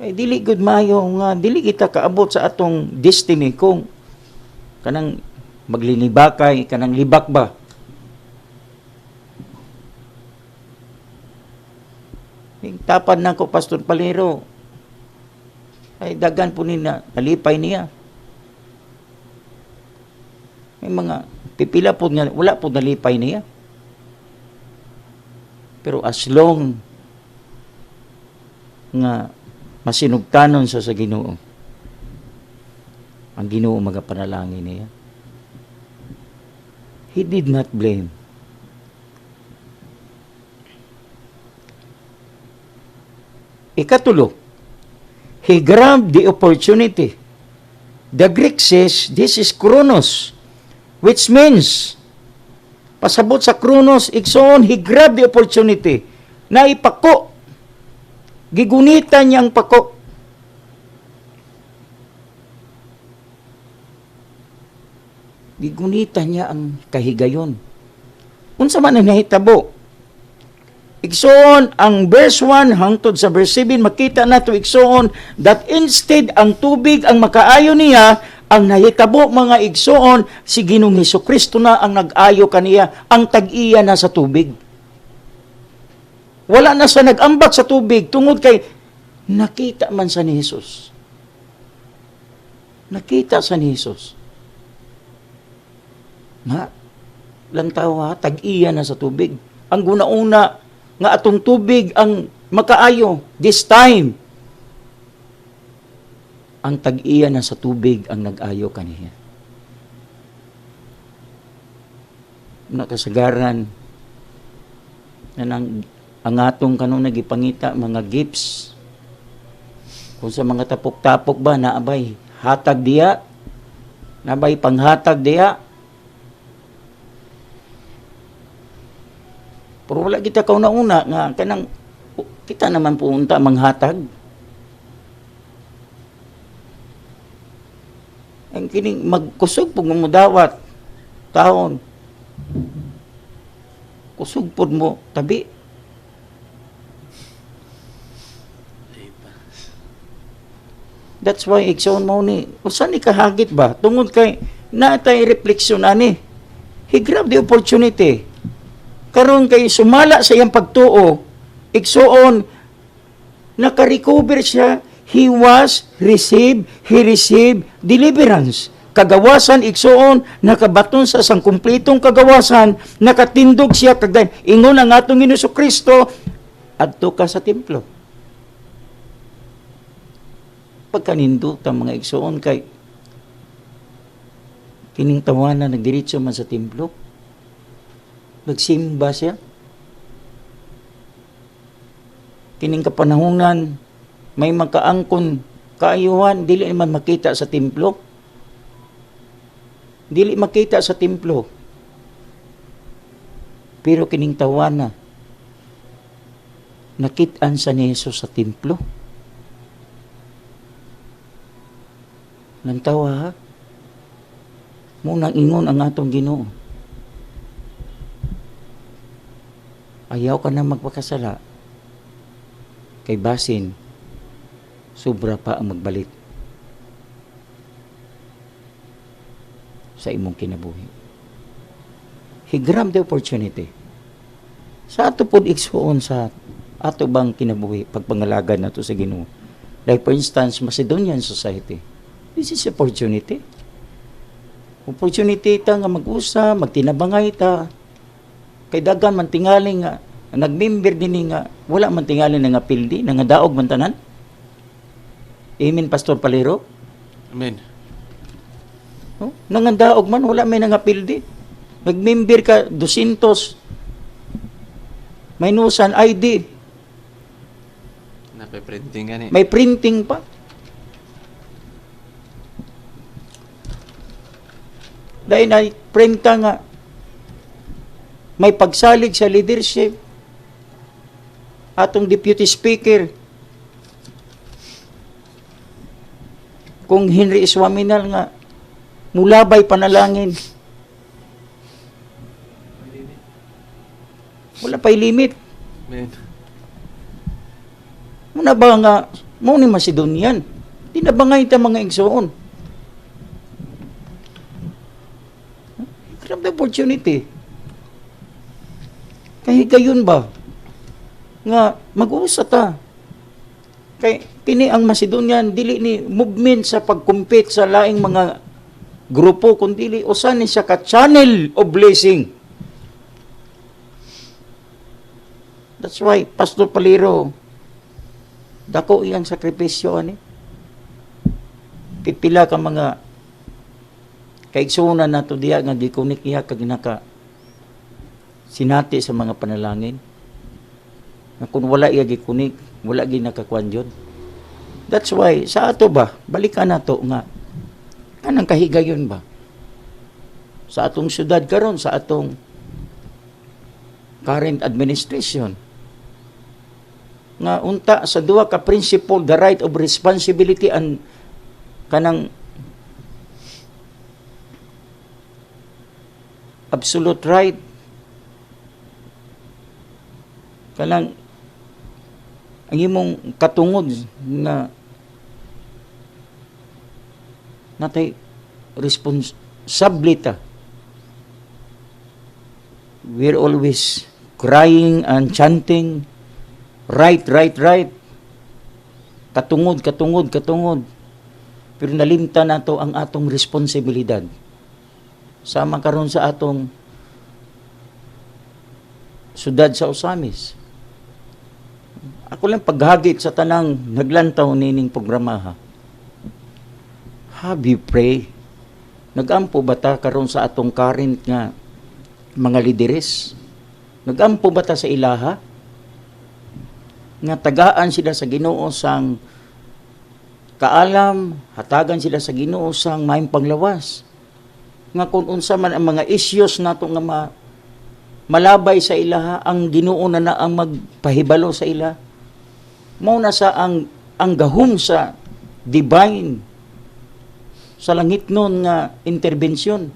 Kay dili gud maayo nga dili kita kaabot sa atong destiny kung kanang maglinibakay, kanang libak ba. Tapad na ko, Pastor Palero. Ay, dagan po nina, nalipay niya. May mga pipila po niya, wala po nalipay niya. Pero as long nga masinugtanon sa Ginoo, ang Ginoo magapanalangin niya. He did not blame. Ikatulo, he grabbed the opportunity. The Greek says, this is chronos, which means, pasabot sa chronos, igsoon, he grabbed the opportunity na ipako. Gigunitan niya ang pako. Gigunitan niya ang kahigayon. Unsa man ang nahitabo? Igsoon, ang verse 1 hangtod sa verse 7, makita nato igsoon that instead ang tubig ang makaayo niya, ang nahitabo mga igsoon, si Ginoong Hesukristo na ang nag-ayo kaniya, ang tag-iya na sa tubig. Wala na sa nag-ambak sa tubig, tungod kay nakita man sa ni Jesus. Nakita sa ni Jesus. Nga, lantaw ha, tag-iya na sa tubig. Ang guna-una, nga atong tubig ang makaayo this time. Ang tag-iya na sa tubig ang nag-ayo kaniya. Nakasagaran na ang atong kanong nagipangita mga gifts. Kung sa mga tapok-tapok ba naabay hatag diya, naabay panghatag diya. Pero wala kita kauna-una nga kanang kita naman puunta manghatag. Ang kining magkusog pug mo dawat taon. Kusog pud mo tabi. That's why igsoon mo ni usa ni kahagit ba tungod kay natay refleksyon ani. He grabbed the opportunity. Karon kay sumala sa iyang pagtuo, igsoon, naka-recover siya, he received deliverance. Kagawasan, igsoon, nakabaton sa sang kumplitong kagawasan, nakatindog siya, kagday, ingon ang atong Ginoo Kristo, adto ka sa templo. Pagkanindot ang mga igsoon kay kining tawanan nagdiretso man sa templo. Nagsimba siya. Kining kapanahunan, may makaangkon kaayuhan, dili naman makita sa templo. Dili makita sa templo. Pero kining tawana, nakitaan sa ni Jesus sa templo. Nantawa ha? Munang ingon ang atong Ginoo. Ayaw ka na magpakasala. Kay basin, sobra pa ang magbalik sa imong kinabuhi. He grabbed the opportunity. Sa ato pod igsuon sa ato bang kinabuhi, pagpangalagad nato sa Ginoo. Like for instance, Macedonian Society. This is opportunity. Opportunity ta nga mag-usa, magtinabangay ta. Kay dagan man tingali nga nagmember din nga wala man tingali nga pildi nga daog man tanan. Amen, Pastor Palero. Amen. Oh, nangandaog man wala may nga pildi. Nagmember ka 200 minusan ID. Napiprinting gani. May printing pa. Dahil na printa nga may pagsalig sa leadership atong deputy speaker kung Henry Iswaminal nga mulabay panalangin pay limit. Amen. Muna ba nga, mo ni Macedonian, di na ba nga ita mga igsoon? Grab the opportunity. Kaya gayon ba? Nga, mag-uusat ta. Kay kini ang Macedonian, dili ni movement sa pag-compete sa laing mga grupo, kundi usan ni siya ka-channel of blessing. That's why, Pastor Paliro, dako iyang sakripisyo, ani? Pipila ka mga kaigsunan nato diya nga gikunik iya kag naka sinati sa mga panalangin. Na kung wala iya gikunik, wala gi nakakuan jud. That's why sa ato ba, balikan nato nga kanang kahigayon ba sa atong syudad karon, sa atong current administration, nga unta sa duha ka principle, the right of responsibility and kanang absolute right, kanang ang imong katungod na natay responsibility. We're always crying and chanting, right. Katungod. Pero nalimta nato ang atong responsibilidad. Sama karon sa atong sudad sa Osamis. Ako lang paghagit sa tanang naglantaw nining programaha. Have you pray? Nagampo ba ta karon sa atong current nga mga lideres? Nagampo ba ta sa ilaha? Nga tagaan sila sa Ginoo sang kaalam, hatagan sila sa Ginoo sang maayong panglawas. Nga kung unsa man ang mga issues nato nga malabay sa ilaha, ang Ginoo na ang magpahibalo sa ila. Mao na sa ang gahom sa divine sa langit nun nga interbensyon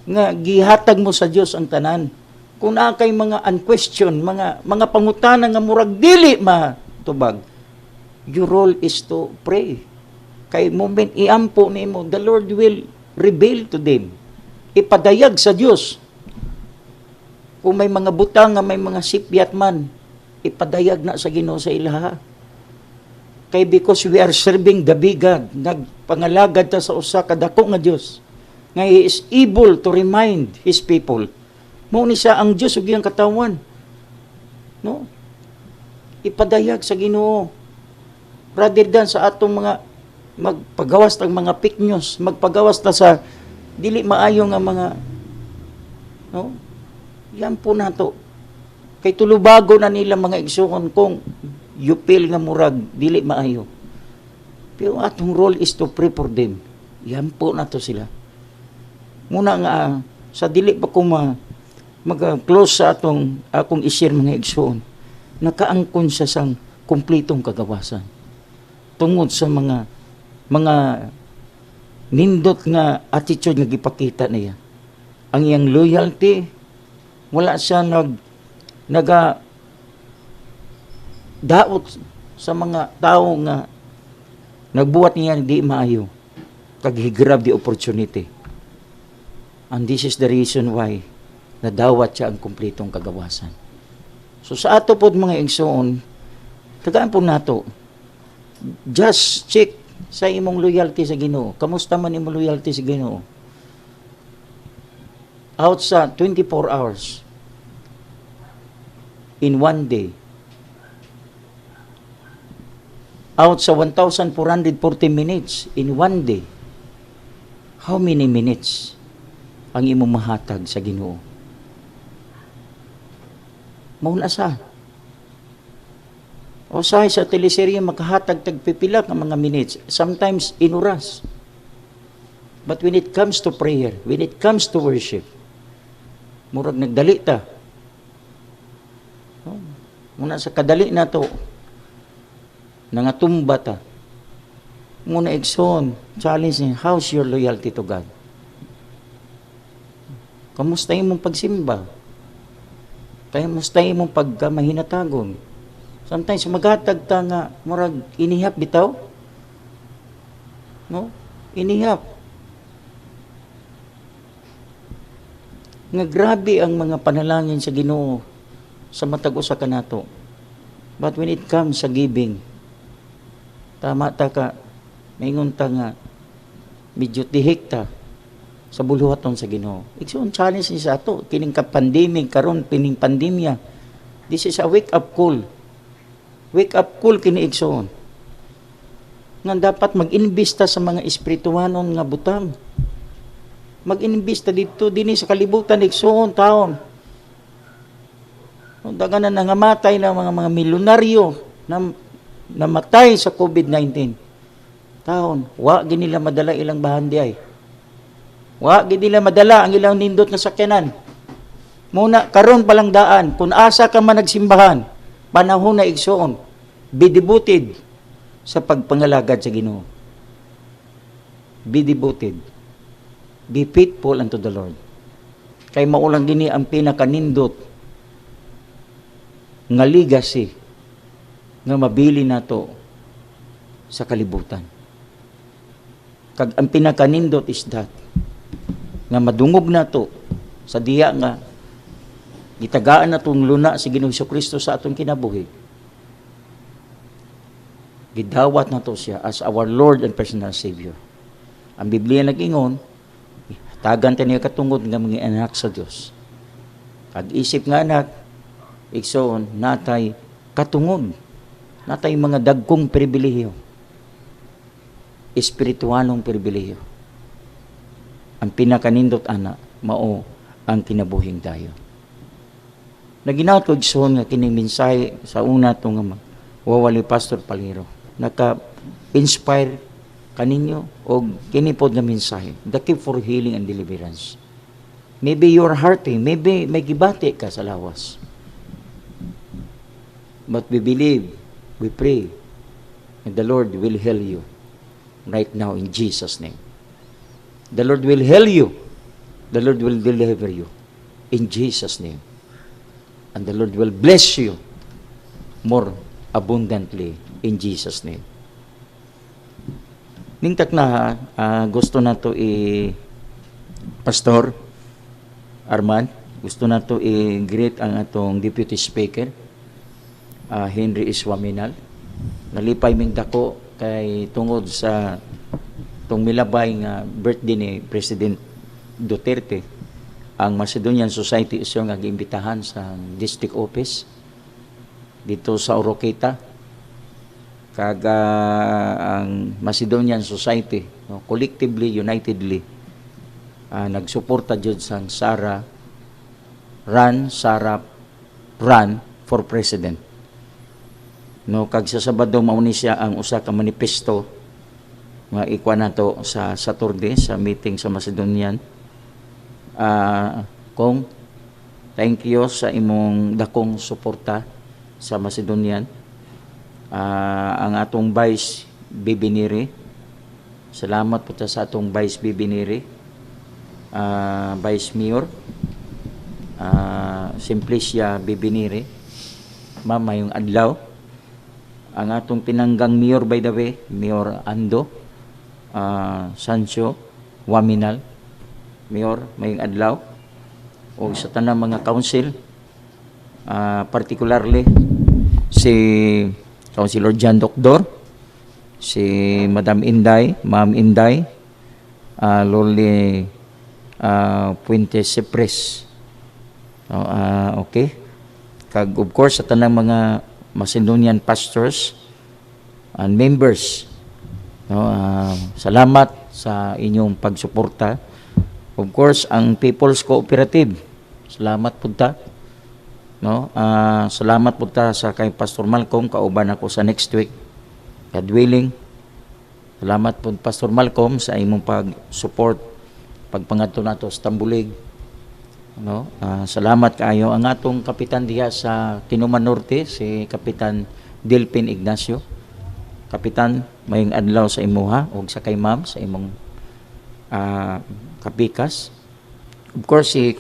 nga gihatag mo sa Dios ang tanan. Kung naa kay mga unquestioned, mga pangutana nga murag dili matubag, your role is to pray. Kay moment iampo nimo, the Lord will reveal to them. Ipadayag sa Dios. Kung may mga butang nga may mga sipyat man, ipadayag na sa Ginoo sa ilaha. Kay because we are serving the big God, nagpangalagad ta sa usa ka dako nga Dios, nga He is able to remind His people. Mao ni siya ang Dios ug iyang katawan. No? Ipadayag sa Ginoo. Rather than sa atong mga magpagawas tag mga fake news, magpagawas ta sa dili maayo nga mga no? Yan po nato. Kay tulubago na nila mga igsoon kung you feel nga murag dili maayo. Pero atong role is to pray for them. Yan po nato sila. Muna nga sa dili pa ko mag-close sa akong i-share mga igsoon. Nakaangkon siya sang kumplitong kagawasan. Tungod sa mga nindot nga attitude nga gipakita niya. Ang iyang loyalty, wala siya daot sa mga tao nga nagbuhat niya di maayo. Kag he grab the opportunity. And this is the reason why nadawat siya ang kumplitong kagawasan. So sa ato pod mga igsoon, tagaan po nato, just check sa imong loyalty sa Ginoo. Kamusta man imong loyalty sa Ginoo? Out sa 24 hours in one day. Out sa 1,440 minutes in one day. How many minutes ang imong mahatag sa Ginoo? Mauna sa. O sa teleserye makahatag tagpipila ka mga minutes, sometimes in oras. But when it comes to prayer, when it comes to worship, murag nagdali ta. No? Muna sa kadali na to, nangatumba ta. Muna igsoon, challenge niya, how's your loyalty to God? Kamusta yung mong pagsimba? Kaya mas tayo mong pagka mahinatagon. Sometimes magatag ta nga murag inihap bitaw. No? Inihap. Nga grabe ang mga panalangin sa Ginoo sa matag usa kanato. But when it comes sa giving, tama ta ka, maingon ta nga medyo tihik ta sa buluhaton sa Ginoo. Igsoon challenge ni sa ato kining ka-pandemic karon pining pandemya. This is a wake up call. Wake up call kini igsoon. Nga dapat mag-imbesta sa mga espirituhanon nga butang. Mag-imbesta dito dinhi sa kalibutan igsoon taon. Daghan na nangamatay na mga milyonaryo na namatay sa COVID-19. Taon, wa gid nila madala ilang bahandi ay. Wa gid nila madala ang ilang nindot nga sakyanan. Muna karon palang daan kung asa ka man nagsimbahan, panahon na igsoon, be devoted sa pagpangalagad sa Ginoo. Be devoted. Be faithful unto the Lord. Kay maulang gini ang pinakanindot nga legacy nga mabili nato sa kalibutan. Kag ang pinakanindot is that nga madungog nato sa diya nga gitagaan natong luna si Ginoong Jesucristo sa atong kinabuhi. Gidawat nato siya as our Lord and personal Savior. Ang Biblia nag-ingon, tagan ta niya katungod nga mga anak sa Dios. Kag isip nga anak, igsoon natay katungod, natay mga dagkong pribilehiyo, espiritualong pribilehiyo. Ang pinakanindot ana mao ang kinabuhing tayo. Naginaot ko igsoon nga kining mensahe sa una to nga wawali Pastor Palero. Naka-inspire kaninyo o kinipod nga mensahe. The key for healing and deliverance. Maybe you're hurting, maybe may gibati ka sa lawas. But we believe, we pray, and the Lord will heal you right now in Jesus' name. The Lord will heal you. The Lord will deliver you in Jesus' name. And the Lord will bless you more abundantly in Jesus' name. Ningtak na gusto na to Pastor Arman, gusto na to i-greet ang atong Deputy Speaker, Henry Iswaminal. Nalipay ming dako kay tungod sa tong milabay nga birthday ni President Duterte. Ang Macedonian Society isyo nga giimbitahan sa district office dito sa Oroqueta. Kag ang Macedonian Society, no, collectively, unitedly, nagsuporta jud sang Sara run for president. No, kag sa Sabado mao ni siya ang usa ka manifesto nga ikuha nato sa Saturday sa meeting sa Macedonian. Kung thank you sa imong dakong suporta sa Macedonian. Ang atong Vice Bibiniri, salamat po sa atong Vice Bibiniri, Vice Mayor Simplicia Bibiniri, ma'am yung adlaw. Ang atong tinanggang Mayor, by the way, Mayor Ando Sancho Waminal, Mayor mayong adlaw, o sa tanang mga council, particularly si Councilor Jan Doctor, si Madam Inday, Ma'am Inday, Loli Puente Sepres. Okay. Kag of course sa tanang mga Macedonian pastors and members. Salamat sa inyong pagsuporta. Of course, ang People's Cooperative. Salamat po ta. Salamat po ta sa kay Pastor Malcolm, kauban ako sa next week. God willing. Salamat po Pastor Malcolm sa imong pag-support pagpangadto nato sa Tambulig. Salamat kaayo ang atong kapitan diha sa Tinuman Norte, si Kapitan Delpin Ignacio. Kapitan, mayong adlaw sa imuha ug sa kay ma'am sa imong kapikas. Of course si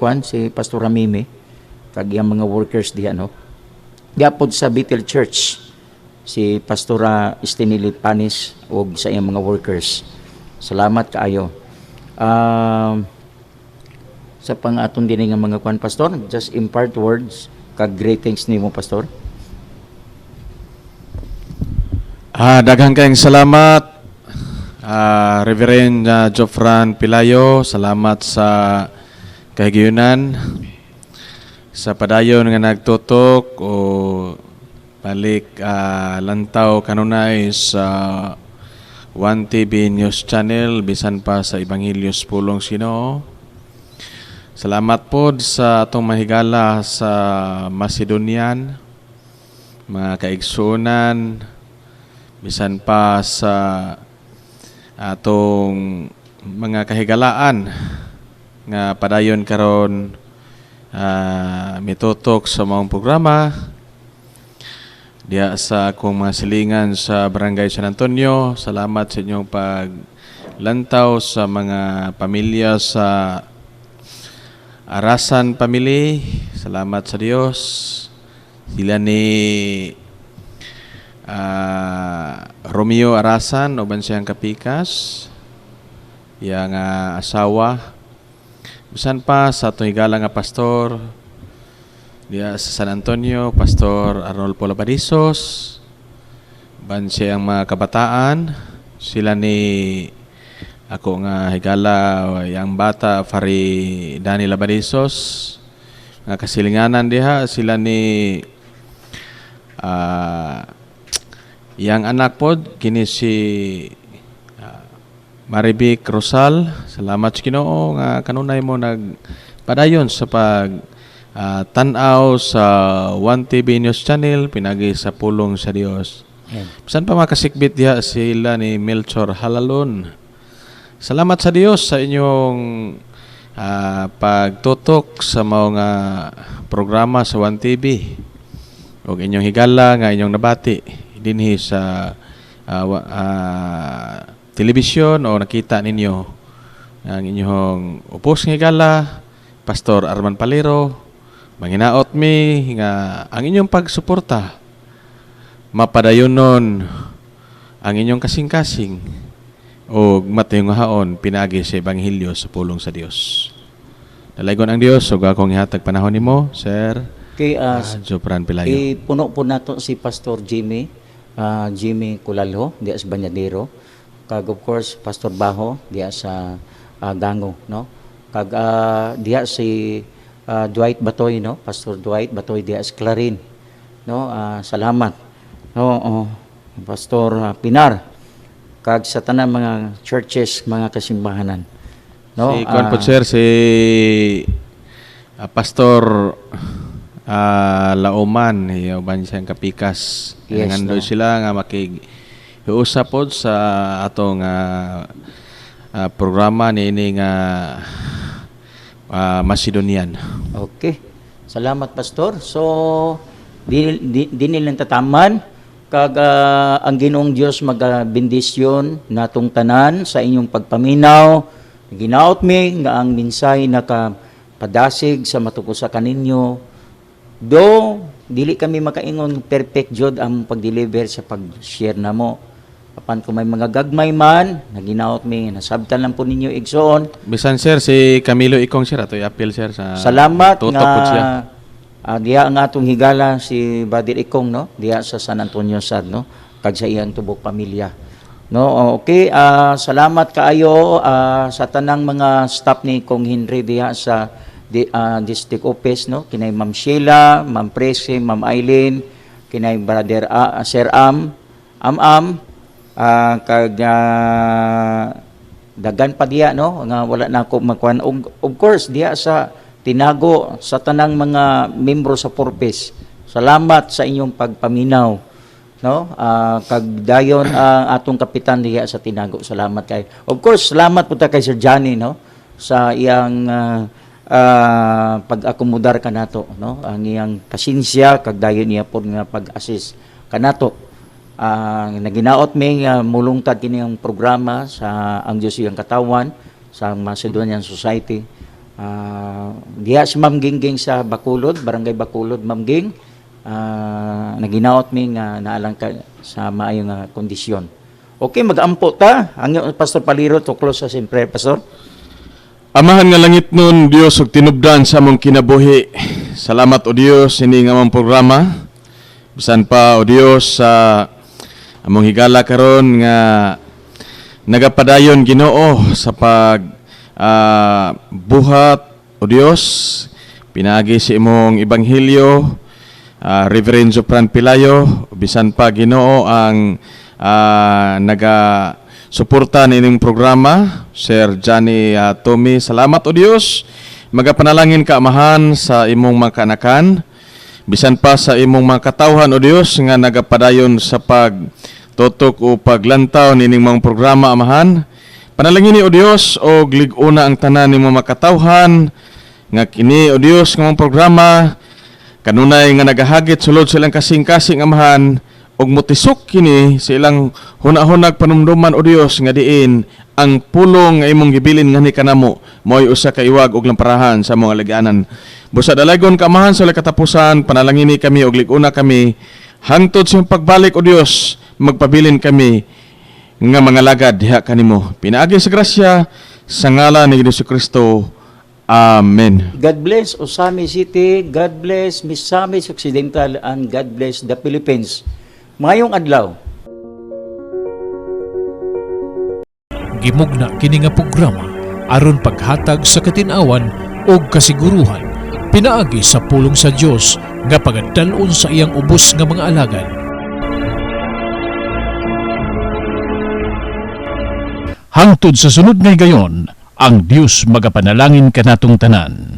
Pastor Ramime kag iyang mga workers diha, no. Diapod sa Bethel Church si Pastora Estinili Panis ug sa iyang mga workers. Salamat kaayo. Sa pang-aton din nga mga kwan, Pastor, just impart words kag greetings nimo, Pastor. Daghang kayong salamat, Reverend Jofran Pilayo. Salamat sa kahigayunan, sa padayon nga nagtutok o balik lantaw kanunay sa 1TV News Channel, bisan pa sa Ebanghelyos Pulong Ginoo. Salamat po sa atong mahigala sa Macedonian, mga kaigsunan, bisan pa sa atong mga kahigalaan nga padayon karon mitutok sa maong programa diya sa akong mga silingan sa Barangay San Antonio. Salamat sa inyong paglantaw sa mga pamilya sa Arasan Family. Salamat sa Dios. Sila ni Romeo Arasan, uban siyang kapikas, yang asawa. Bisan pa sa atong higala nga pastor diya sa San Antonio, Pastor Arnolfo Labadisos, uban siyang mga kabataan. Sila ni ako nga higala yang bata Fari Dani Labadisos, nga kasilinganan diha. Sila ni yang anak pod kini si Marivic Rosal. Salamat sa Ginoo nga kanunay mo nagpadayon sa pag tan-aw sa 1TV News Channel pinagi sa pulong sa Dios. Bisan pa makasikbit diha sila ni Melchor Halalon. Salamat sa Dios sa inyong pagtutok sa mga programa sa 1TV ug inyong higala nga inyong nabati dinhi sa telebisyon o nakita ninyo ang inyong upos nga higala, Pastor Arman Palero. Manginaot mi nga ang inyong pagsuporta mapadayonon ang inyong kasing-kasing o matayong haon pinagi sa Ebanghelyo sa pulong sa Dios. Dalaygon ang Dios ug akong ihatag panahon nimo, Sir Kay Jofran Pilayo. puno po nato si Pastor Jimmy Kulalho diya sa Banyadero, kag of course Pastor Baho diya sa Gango, no. Kag diya si Dwight Batoy, no, Pastor Dwight Batoy diya sa Clarin, no. Salamat, no. Pastor Pinar, kag sa tanang mga churches, mga kasimbahanan, no. Si Kuan po, Sir, si Pastor Lauman, uban siyang kapikas. Yes, Nangandoy no. sila nga makiusap pod sa atong programa niini nga Macedonian. Okay. Salamat, Pastor. So, di nilang tataman kag ang Ginoong Dios magabendisyon natong tanan sa inyong pagpaminaw. Ginaot mi nga ang mensahe nakapadasig sa matukosa kaninyo. Do dili kami makaingon perfect jud ang pag-deliver sa pag-share namo. Apan kung may mga gagmay man, naginaot mi, nasabtan lang po ninyo igsoon. Bisan, Sir, si Camilo Ikong, Sir, ato'y appeal, Sir, sa Salamat tutok po siya. nga diya ang atong higala si Badir Ikong, no, diya sa San Antonio Sad, no, kag sa iyang tubok pamilya, no. Okay, salamat kaayo sa tanang mga staff ni Kong Henry diya sa district office, no, kinay Ma'am Sheila, Ma'am Prese, Ma'am Eileen, kinay Brother Sir Am, kag dagan pa diya, no, nga wala na ako magkuan. Of course diya sa tinago sa tanang mga membro sa purpose. Salamat sa inyong pagpaminaw, no. Kag dayon ang atong kapitan diya sa tinago. Salamat kay. Of course, salamat po ta kay Sir Johnny, no, sa iyang pag-akomodar kanato, no, ang iyang pasensya kag dayon niya pod nga pag-assist kanato. Naginaot mi mulungtad kini ang programa sa ang Diyos iyang katawan sa Macedonian Society. Diya si Ma'am Gingging sa Bacolod, Barangay Bacolod, Ma'am Ging. Naginaot mi nga naalang ka sa maayong kondisyon. Okay, mag-ampo ta. Ang Pastor Paliro to close sa prayer, Pastor. Amahan nga langit nun, Dios, ug tinubdan sa among kinabuhi. Salamat o Dios, ini nga among programa. Bisan pa o Dios sa among higala karon nga nagapadayon Ginoo sa pag buhat o Dios. Pinagi si imong ebanghelyo, Reverend Jopran Pilayo, bisan pa Ginoo ang naga-suporta nining programa, Sir Johnny Tommy. Salamat o Dios. Magapanalangin ka amahan sa imong mga kanakan, bisan pa sa imong mga katawhan o Dios nga nagapadayon sa pagtutok o paglantaw nining mga programa amahan. Panalangin ni o Dios o lig-una ang tanan ni mga katawhan nga kini o Dios nga mga programa kanunay nga nagahagit sulod silang kasing-kasing amahan og motisok kini sa ilang hunahunag panumduman o Dios nga diin ang pulong nga imong gibilin nga ni kanamo mo'y usa ka iwag og lamparahan sa mga laganan. Busa dalagon kamahan sa katapusan, panalangini kami og lig-una kami hangtod sa pagbalik o Dios, magpabilin kami nga mga lagad diha kanimo. Pinaagi sa grasya sa ngalan ni Jesucristo. Amen. God bless Osami City, God bless Misamis Occidental, and God bless the Philippines. Mayong adlaw. Gimugna kini nga programa aron paghatag sa katinawan ug kasiguruhan pinaagi sa pulong sa Dios nga pagadalon sa iyang ubos nga mga alagad. Hangtod sa sunod nga gayon, ang Dios magapanalangin kanatong tanan.